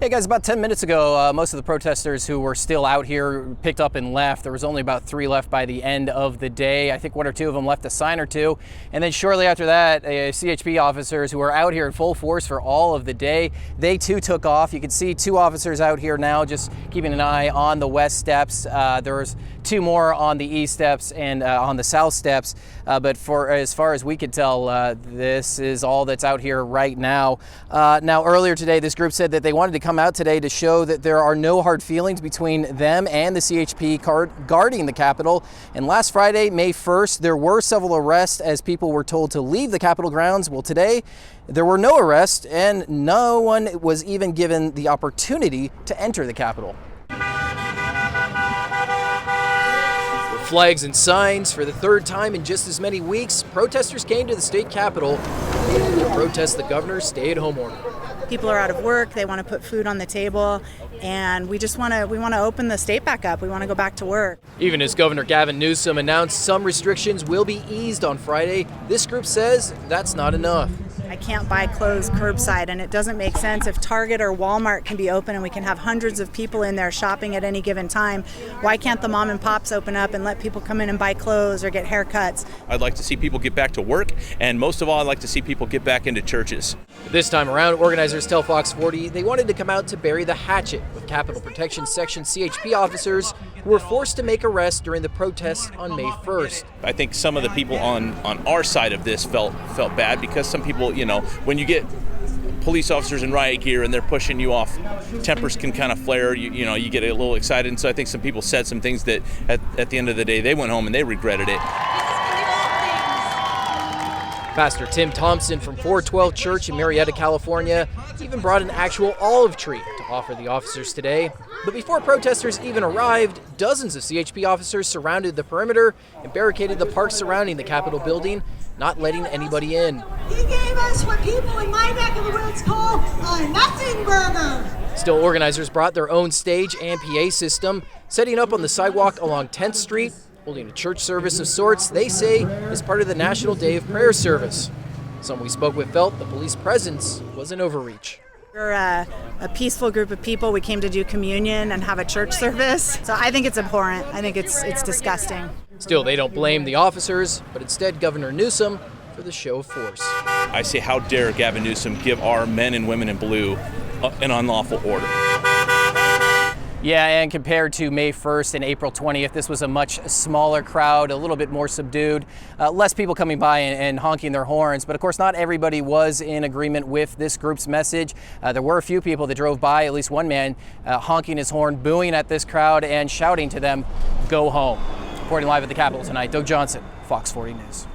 Hey guys, about 10 minutes ago, most of the protesters who were still out here picked up and left. There was only about 3 left by the end of the day. I think 1 or 2 of them left a sign or 2. And then shortly after that, CHP officers who were out here in full force for all of the day, they too took off. You can see 2 officers out here now just keeping an eye on the west steps. There's 2 more on the east steps and on the south steps. But for as far as we could tell, this is all that's out here right now. Now, earlier today, this group said that they wanted to come out today to show that there are no hard feelings between them and the CHP guarding the Capitol. And last Friday, May 1st, there were several arrests as people were told to leave the Capitol grounds. Well, today, there were no arrests and no one was even given the opportunity to enter the Capitol. Flags and signs for the 3rd time in just as many weeks, protesters came to the state capitol to protest the governor's stay-at-home order. People are out of work, they want to put food on the table, and we want to open the state back up. We want to go back to work. Even as Governor Gavin Newsom announced some restrictions will be eased on Friday, this group says that's not enough. I can't buy clothes curbside, and it doesn't make sense if Target or Walmart can be open and we can have hundreds of people in there shopping at any given time. Why can't the mom and pops open up and let people come in and buy clothes or get haircuts? I'd like to see people get back to work, and most of all, I'd like to see people get back into churches. This time around, organizers tell Fox 40 they wanted to come out to bury the hatchet with Capitol Protection Section CHP officers who were forced to make arrests during the protests on May 1st. I think some of the people on our side of this felt bad because some people, when you get police officers in riot gear and they're pushing you off, tempers can kind of flare, you get a little excited. And so I think some people said some things that at the end of the day, they went home and they regretted it. Pastor Tim Thompson from 412 Church in Marietta, California, even brought an actual olive tree to offer the officers today. But before protesters even arrived, dozens of CHP officers surrounded the perimeter and barricaded the park surrounding the Capitol building, not letting anybody in. He gave us what people in my neck of the woods call a nothing burger. Still, organizers brought their own stage and PA system, setting up on the sidewalk along 10th Street, holding a church service of sorts they say is part of the National Day of Prayer service. Some we spoke with felt the police presence was an overreach. We're a peaceful group of people. We came to do communion and have a church service. So I think it's abhorrent. I think it's disgusting. Still, they don't blame the officers, but instead Governor Newsom for the show of force. I say, how dare Gavin Newsom give our men and women in blue an unlawful order. Yeah, and compared to May 1st and April 20th, this was a much smaller crowd, a little bit more subdued, less people coming by and honking their horns. But of course, not everybody was in agreement with this group's message. There were a few people that drove by, at least one man, honking his horn, booing at this crowd and shouting to them, "Go home." Reporting live at the Capitol tonight, Doug Johnson, Fox 40 News.